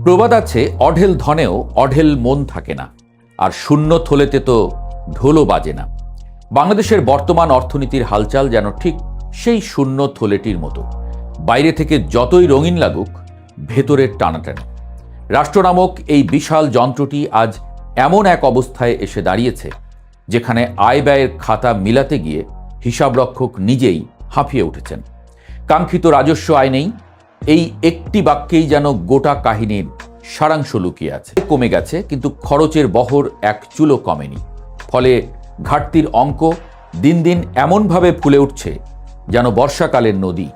প্রবাদ আছে, অঢেল ধনেও অঢেল মন থাকে না, আর শূন্য থলেতে তো ঢোলও বাজে না। বাংলাদেশের বর্তমান অর্থনীতির হালচাল যেন ঠিক সেই শূন্য থলেটির মতো। বাইরে থেকে যতই রঙিন লাগুক, ভেতরের টানাটানি। রাষ্ট্র নামক এই বিশাল যন্ত্রটি আজ এমন এক অবস্থায় এসে দাঁড়িয়েছে যেখানে আয় ব্যয়ের খাতা মিলাতে গিয়ে হিসাবরক্ষক নিজেই হাঁফিয়ে উঠেছেন। কাঙ্ক্ষিত রাজস্ব আয় নেই, এই একটি বাক্যেই যেন গোটা কাহিনীর সারাংশ লুকিয়ে আছে। কমে গেছে, কিন্তু খরচের বহর এক চুলো কমেনি। ফলে ঘাটতির অঙ্ক দিন দিন এমনভাবে ফুলে উঠছে যেন বর্ষাকালের নদী।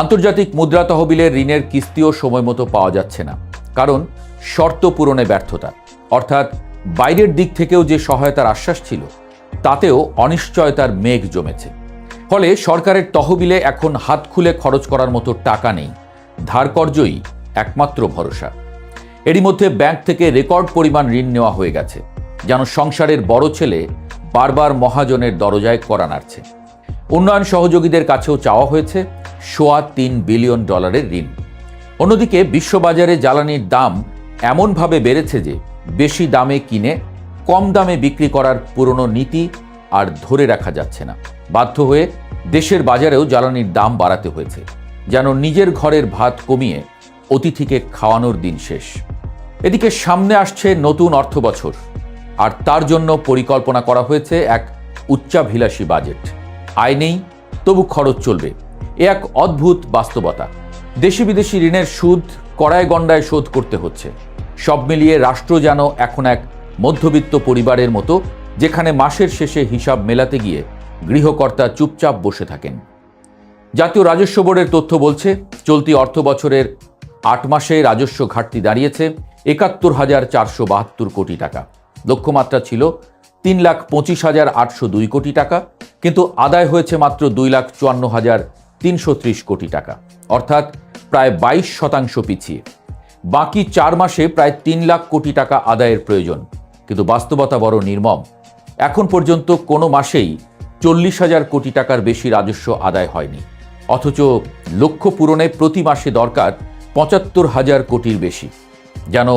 আন্তর্জাতিক মুদ্রা তহবিলের ঋণের কিস্তিও সময় মতো পাওয়া যাচ্ছে না, কারণ শর্ত পূরণে ব্যর্থতা। অর্থাৎ বাইরের দিক থেকেও যে সহায়তার আশ্বাস ছিল, তাতেও অনিশ্চয়তার মেঘ জমেছে। ফলে সরকারের তহবিলে এখন হাত খুলে খরচ করার মতো টাকা নেই, ধারকর্জই একমাত্র ভরসা। এরই মধ্যে ব্যাংক থেকে রেকর্ড পরিমাণ ঋণ নেওয়া হয়ে গেছে, যেন সংসারের বড় ছেলে বারবার মহাজনের দরজায় কড়া নাড়ছে। উন্নয়ন সহযোগীদের কাছেও চাওয়া হয়েছে $3 বিলিয়ন ঋণ। অন্যদিকে বিশ্ববাজারে জ্বালানির দাম এমনভাবে বেড়েছে যে বেশি দামে কিনে কম দামে বিক্রি করার পুরনো নীতি আর ধরে রাখা যাচ্ছে না। বাধ্য হয়ে দেশের বাজারেও জ্বালানির দাম বাড়াতে হয়েছে, যেন নিজের ঘরের ভাত কমিয়ে অতিথিকে খাওয়ানোর দিন শেষ। এদিকে সামনে আসছে নতুন অর্থবছর, আর তার জন্য পরিকল্পনা করা হয়েছে এক উচ্চাভিলাষী বাজেট। আয় নেই, তবু খরচ চলবে, এ এক অদ্ভুত বাস্তবতা। দেশি বিদেশি ঋণের সুদ কড়ায় গণ্ডায় শোধ করতে হচ্ছে। সব মিলিয়ে রাষ্ট্র যেন এখন এক মধ্যবিত্ত পরিবারের মতো, যেখানে মাসের শেষে হিসাব মেলাতে গিয়ে গৃহকর্তা চুপচাপ বসে থাকেন। জাতীয় রাজস্ব বোর্ডের তথ্য বলছে, চলতি অর্থ বছরের 8 মাসে রাজস্ব ঘাটতি দাঁড়িয়েছে ৭১,৪৭২ কোটি টাকা। লক্ষ্যমাত্রা ছিল ৩,২৫,৮০২ কোটি টাকা, কিন্তু আদায় হয়েছে মাত্র ২,৫৪,৩৩০ কোটি টাকা, অর্থাৎ প্রায় ২২% পিছিয়ে। বাকি 4 মাসে প্রায় ৩ লাখ কোটি টাকা আদায়ের প্রয়োজন, কিন্তু বাস্তবতা বড় নির্মম। এখন পর্যন্ত কোনো মাসেই ৪০,০০০ কোটি টাকার বেশি রাজস্ব আদায় হয়নি, অথচ লক্ষ্য পূরণে প্রতি মাসে দরকার ৭৫,০০০ কোটির বেশি। যেন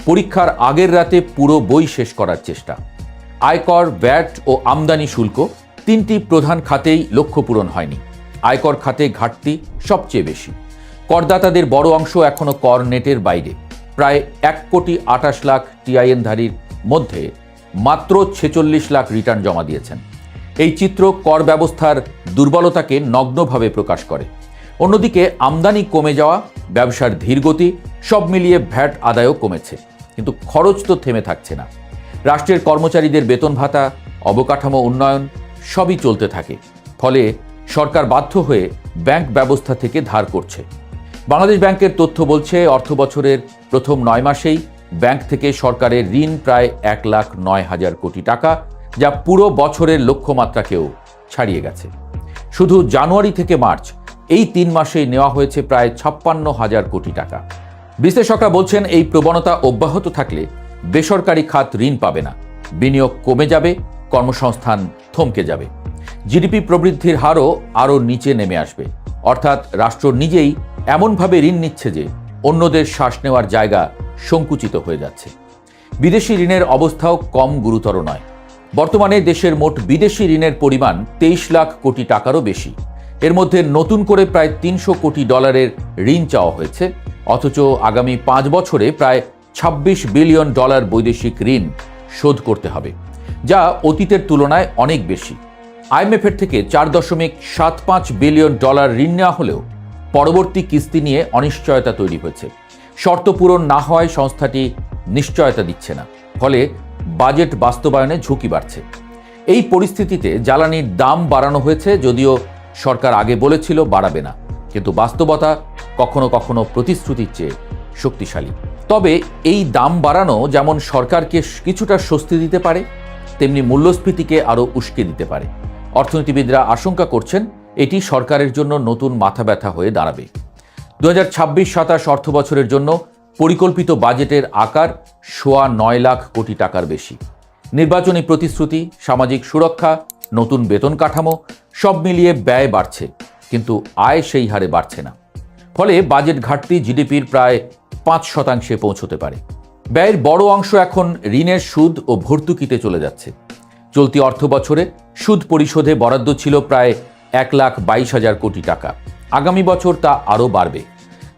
পরীক্ষার আগের রাতে পুরো বই শেষ করার চেষ্টা। আয়কর, ভ্যাট ও আমদানি শুল্ক 3টি প্রধান খাতেই লক্ষ্য পূরণ হয়নি। আয়কর খাতে ঘাটতি সবচেয়ে বেশি। করদাতাদের বড় অংশ এখনও কর নেটের বাইরে। প্রায় ১,২৮ লাখ টিআইএনধারীর মধ্যে মাত্র ৪৬ লাখ রিটার্ন জমা দিয়েছেন। এই চিত্র কর ব্যবস্থার দুর্বলতাকে নগ্নভাবে প্রকাশ করে। অন্যদিকে আমদানি কমে যাওয়া, ব্যবসার ধীরগতি, সব মিলিয়ে ভ্যাট আদায়ও কমেছে, কিন্তু খরচ তো থেমে থাকছে না। রাষ্ট্রের কর্মচারীদের বেতন ভাতা, অবকাঠামো উন্নয়ন সবই চলতে থাকে। ফলে সরকার বাধ্য হয়ে ব্যাংক ব্যবস্থা থেকে ধার করছে। বাংলাদেশ ব্যাংকের তথ্য বলছে, অর্থবছরের প্রথম 9 মাসেই ব্যাংক থেকে সরকারের ঋণ প্রায় 1,09,000 কোটি টাকা, যা পুরো বছরের লক্ষ্যমাত্রাকেও ছাড়িয়ে গেছে। শুধু জানুয়ারি থেকে মার্চ এই 3 মাসেই নেওয়া হয়েছে প্রায় 56,000 কোটি টাকা। বিশ্লেষকরা বলছেন, এই প্রবণতা অব্যাহত থাকলে বেসরকারি খাত ঋণ পাবে না, বিনিয়োগ কমে যাবে, কর্মসংস্থান থমকে যাবে, জিডিপি প্রবৃদ্ধির হারও আরও নিচে নেমে আসবে। অর্থাৎ রাষ্ট্র নিজেই এমনভাবে ঋণ নিচ্ছে যে অন্যদের শ্বাস নেওয়ার জায়গা সংকুচিত হয়ে যাচ্ছে। বিদেশি ঋণের অবস্থাও কম গুরুতর নয়। বর্তমানে দেশের মোট বিদেশি ঋণের পরিমাণ 23 লাখ কোটি টাকারও বেশি। এর মধ্যে নতুন করে প্রায় $300 কোটি ঋণ চাওয়া হয়েছে, অথচ আগামী 5 বছরে প্রায় $26 বিলিয়ন বৈদেশিক ঋণ শোধ করতে হবে, যা অতীতের তুলনায় অনেক বেশি। আইএমএফের থেকে $4.75 বিলিয়ন ঋণ নেওয়া হলেও পরবর্তী কিস্তি নিয়ে অনিশ্চয়তা তৈরি হয়েছে। শর্ত পূরণ না হওয়ায় সংস্থাটি নিশ্চয়তা দিচ্ছে না, ফলে বাজেট বাস্তবায়নে ঝুঁকি বাড়ছে। এই পরিস্থিতিতে জ্বালানির দাম বাড়ানো হয়েছে, যদিও সরকার আগে বলেছিল বাড়াবে না, কিন্তু বাস্তবতা কখনো কখনো প্রতিশ্রুতির চেয়ে শক্তিশালী। তবে এই দাম বাড়ানো যেমন সরকারকে কিছুটা স্বস্তি দিতে পারে, তেমনি মূল্যস্ফীতিকে আরও উস্কে দিতে পারে। অর্থনীতিবিদরা আশঙ্কা করছেন, এটি সরকারের জন্য নতুন মাথা ব্যথা হয়ে দাঁড়াবে। 2026-27 অর্থ বছরের জন্য পরিকল্পিত বাজেটের আকার 9.25 লাখ কোটি টাকার বেশি। নির্বাচনী প্রতিশ্রুতি, সামাজিক সুরক্ষা, নতুন বেতন কাঠামো সব মিলিয়ে ব্যয় বাড়ছে, কিন্তু আয় সেই হারে বাড়ছে না। ফলে বাজেট ঘাটতি জিডিপির প্রায় 5% পৌঁছতে পারে। ব্যয়ের বড় অংশ এখন ঋণের সুদ ও ভর্তুকিতে চলে যাচ্ছে। চলতি অর্থ বছরে সুদ পরিশোধে বরাদ্দ ছিল প্রায় 1,22,000 কোটি টাকা। আগামী বছর তা আরও বাড়বে।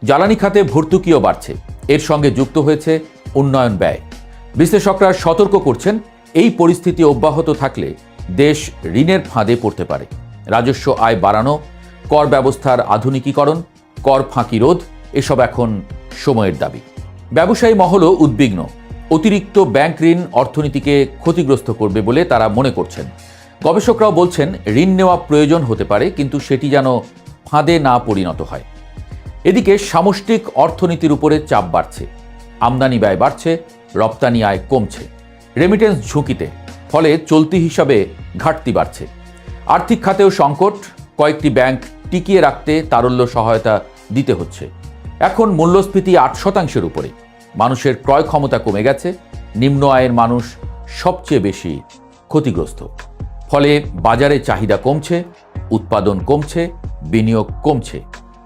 জ্বালানি খাতে ভর্তুকিও বাড়ছে। এর সঙ্গে যুক্ত হয়েছে উন্নয়ন ব্যয়। বিশ্লেষকরা সতর্ক করছেন, এই পরিস্থিতি অব্যাহত থাকলে দেশ ঋণের ফাঁদে পড়তে পারে। রাজস্ব আয় বাড়ানো, কর ব্যবস্থার আধুনিকীকরণ, কর ফাঁকি রোধ এসব এখন সময়ের দাবি। ব্যবসায়ী মহলও উদ্বিগ্ন। অতিরিক্ত ব্যাংক ঋণ অর্থনীতিকে ক্ষতিগ্রস্ত করবে বলে তারা মনে করছেন। গবেষকরাও বলছেন, ঋণ নেওয়া প্রয়োজন হতে পারে, কিন্তু সেটি যেন ফাঁদে না পরিণত হয়। এদিকে সামষ্টিক অর্থনীতির উপরে চাপ বাড়ছে। আমদানি ব্যয় বাড়ছে, রপ্তানি আয় কমছে। রেমিটেন্স ঝুঁকিতে, ফলে চলতি হিসাবে ঘাটতি বাড়ছে। আর্থিক খাতেও সংকট। কয়েকটি ব্যাংক টিকিয়ে রাখতে তারল্য সহায়তা দিতে হচ্ছে। এখন মূল্যস্ফীতি 8%-এর উপরে। মানুষের ক্রয় ক্ষমতা কমে গেছে। নিম্ন আয়ের মানুষ সবচেয়ে বেশি ক্ষতিগ্রস্ত। ফলে বাজারে চাহিদা কমছে, উৎপাদন কমছে, বিনিয়োগ কমছে।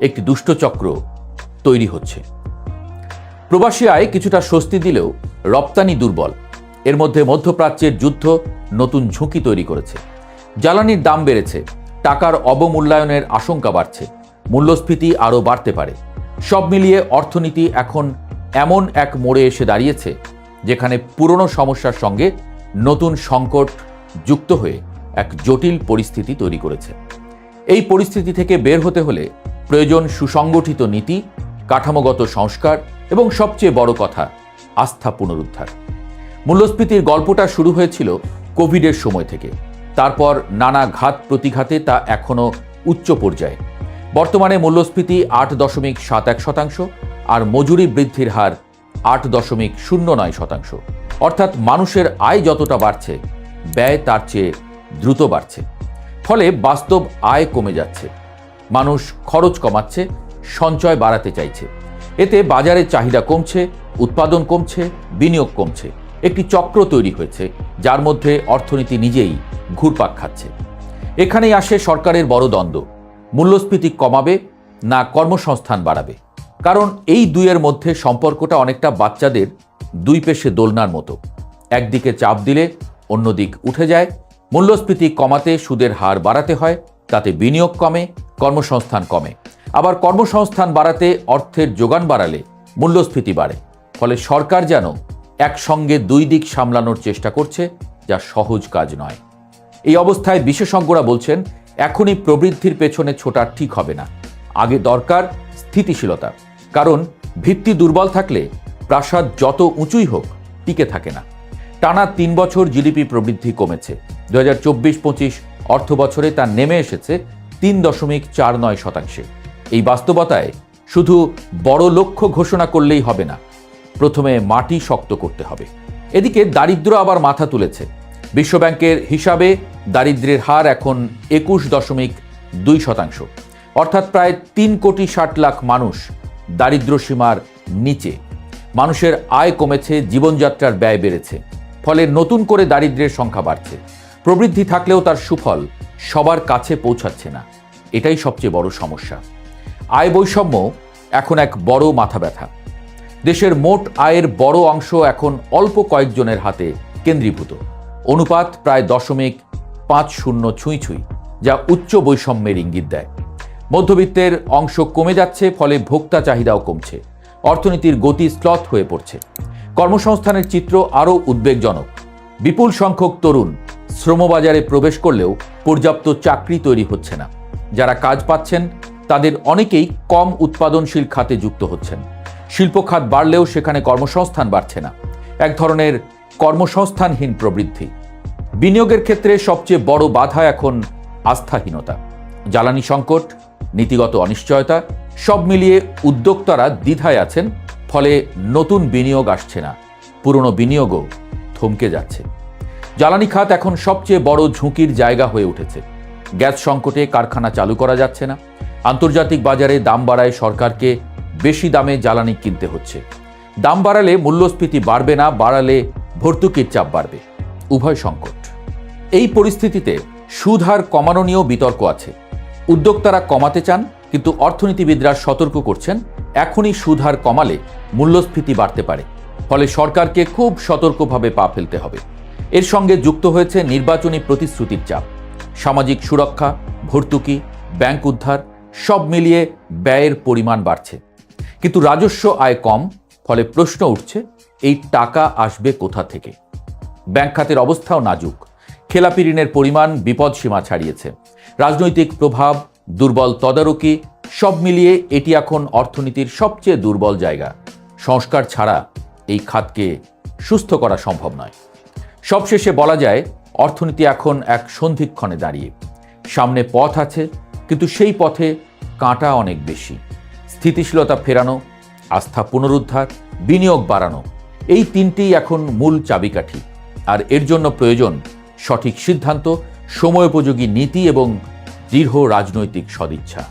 একটি দুষ্টচক্র তৈরি হচ্ছে। প্রবাসী আয় কিছুটা স্বস্তি দিলেও রপ্তানি দুর্বল। এর মধ্যে মধ্যপ্রাচ্যের যুদ্ধ নতুন ঝুঁকি তৈরি করেছে। জ্বালানির দাম বেড়েছে, টাকার অবমূল্যায়নের আশঙ্কা বাড়ছে, মূল্যস্ফীতি আরও বাড়তে পারে। সব মিলিয়ে অর্থনীতি এখন এমন এক মোড়ে এসে দাঁড়িয়েছে, যেখানে পুরনো সমস্যার সঙ্গে নতুন সংকট যুক্ত হয়ে এক জটিল পরিস্থিতি তৈরি করেছে। এই পরিস্থিতি থেকে বের হতে হলে প্রয়োজন সুসংগঠিত নীতি, কাঠামোগত সংস্কার এবং সবচেয়ে বড় কথা, আস্থা পুনরুদ্ধার। মূল্যস্ফীতির গল্পটা শুরু হয়েছিল কোভিডের সময় থেকে। তারপর নানা ঘাত প্রতিঘাতে তা এখনও উচ্চ পর্যায়ে। বর্তমানে মূল্যস্ফীতি 8.71%, আর মজুরি বৃদ্ধির হার 8.09%। অর্থাৎ মানুষের আয় যতটা বাড়ছে, ব্যয় তার চেয়ে দ্রুত বাড়ছে। ফলে বাস্তব আয় কমে যাচ্ছে। মানুষ খরচ কমাচ্ছে, সঞ্চয় বাড়াতে চাইছে। এতে বাজারে চাহিদা কমছে, উৎপাদন কমছে, বিনিয়োগ কমছে। একটি চক্র তৈরি হয়েছে, যার মধ্যে অর্থনীতি নিজেই ঘুরপাক খাচ্ছে। এখানেই আসে সরকারের বড় দ্বন্দ্ব। মূল্যস্ফীতি কমাবে না কর্মসংস্থান বাড়াবে? কারণ এই দুইয়ের মধ্যে সম্পর্কটা অনেকটা বাচ্চাদের দুই পেশে দোলনার মতো। একদিকে চাপ দিলে অন্য দিক উঠে যায়। মূল্যস্ফীতি কমাতে সুদের হার বাড়াতে হয়, তাতে বিনিয়োগ কমে, কর্মসংস্থান কমে। আবার কর্মসংস্থান বাড়াতে অর্থের যোগান বাড়ালে মূল্যস্ফীতি বাড়ে। ফলে সরকার যেন একসঙ্গে দুই দিক সামলানোর চেষ্টা করছে, যা সহজ কাজ নয়। এই অবস্থায় বিশেষজ্ঞরা বলছেন, এখনই প্রবৃদ্ধির পেছনে ছোটা ঠিক হবে না। আগে দরকার স্থিতিশীলতা। কারণ ভিত্তি দুর্বল থাকলে প্রাসাদ যত উঁচুই হোক, টিকে থাকে না। টানা 3 বছর জিডিপি প্রবৃদ্ধি কমেছে। 2024-25 অর্থ বছরে তা নেমে এসেছে 3.49%। এই বাস্তবতায় শুধু বড় লক্ষ্য ঘোষণা করলেই হবে না, প্রথমে মাটি শক্ত করতে হবে। এদিকে দারিদ্র আবার মাথা তুলেছে। বিশ্বব্যাংকের হিসাবে দারিদ্র্যের হার এখন 21.2%। অর্থাৎ প্রায় 3,60,00,000 মানুষ দারিদ্র্য সীমার নিচে। মানুষের আয় কমেছে, জীবনযাত্রার ব্যয় বেড়েছে। ফলে নতুন করে দারিদ্র্যের সংখ্যা বাড়ছে। প্রবৃদ্ধি থাকলেও তার সুফল সবার কাছে পৌঁছাচ্ছে না। এটাই সবচেয়ে বড় সমস্যা। আয় বৈষম্য এখন এক বড় মাথা ব্যথা। দেশের মোট আয়ের বড় অংশ এখন অল্প কয়েকজনের হাতে কেন্দ্রীভূত। অনুপাত প্রায় 0.50 ছুঁই, যা উচ্চ বৈষম্যের ইঙ্গিত দেয়। মধ্যবিত্তের অংশ কমে যাচ্ছে, ফলে ভোক্তা চাহিদাও কমছে। অর্থনীতির গতি স্লথ হয়ে পড়ছে। কর্মসংস্থানের চিত্র আরও উদ্বেগজনক। বিপুল সংখ্যক তরুণ শ্রমবাজারে প্রবেশ করলেও পর্যাপ্ত চাকরি তৈরি হচ্ছে না। যারা কাজ পাচ্ছেন তাদের অনেকেই কম উৎপাদনশীল খাতে যুক্ত হচ্ছেন। শিল্প খাত বাড়লেও সেখানে কর্মসংস্থান বাড়ছে না। এক ধরনের কর্মসংস্থানহীন প্রবৃদ্ধি। বিনিয়োগের ক্ষেত্রে সবচেয়ে বড় বাধা এখন আস্থাহীনতা। জ্বালানি সংকট, নীতিগত অনিশ্চয়তা, সব মিলিয়ে উদ্যোক্তারা দ্বিধায় আছেন। ফলে নতুন বিনিয়োগ আসছে না, পুরনো বিনিয়োগও থমকে যাচ্ছে। জ্বালানি খাত এখন সবচেয়ে বড় ঝুঁকির জায়গা হয়ে উঠেছে। গ্যাস সংকটে কারখানা চালু করা যাচ্ছে না। আন্তর্জাতিক বাজারে দাম বাড়ায় সরকারকে বেশি দামে জ্বালানি কিনতে হচ্ছে। দাম বাড়ালে মূল্যস্ফীতি বাড়বে না, বাড়ালে ভর্তুকির চাপ বাড়বে। উভয় সংকট। এই পরিস্থিতিতে সুদ হার কমানো নিয়েও বিতর্ক আছে। উদ্যোক্তারা কমাতে চান, কিন্তু অর্থনীতিবিদরা সতর্ক করছেন, এখনই সুদ হার কমালে মূল্যস্ফীতি বাড়তে পারে। ফলে সরকারকে খুব সতর্কভাবে পা ফেলতে হবে। এর সঙ্গে যুক্ত হয়েছে নির্বাচনী প্রতিশ্রুতির চাপ। সামাজিক সুরক্ষা, ভর্তুকি, ব্যাংক উদ্ধার সব মিলিয়ে ব্যয়ের পরিমাণ বাড়ছে। কিন্তু রাজস্ব আয় কম, ফলে প্রশ্ন উঠছে এই টাকা আসবে কোথা থেকে। ব্যাংক খাতের অবস্থাও নাজুক। খেলাপি ঋণের পরিমাণ বিপদসীমা ছাড়িয়েছে। রাজনৈতিক প্রভাব, দুর্বল তদারকি সব মিলিয়ে এটি এখন অর্থনীতির সবচেয়ে দুর্বল জায়গা। সংস্কার ছাড়া এই খাতকে সুস্থ করা সম্ভব নয়। সবশেষে বলা যায়, অর্থনীতি এখন এক সন্ধিক্ষণে দাঁড়িয়ে। সামনে পথ আছে, কিন্তু সেই পথে কাঁটা অনেক বেশি। স্থিতিশীলতা ফেরানো, আস্থা পুনরুদ্ধার, বিনিয়োগ বাড়ানো, এই তিনটিই এখন মূল চাবিকাঠি। আর এর জন্য প্রয়োজন সঠিক সিদ্ধান্ত, সময়োপযোগী নীতি এবং দৃঢ় রাজনৈতিক সদিচ্ছা।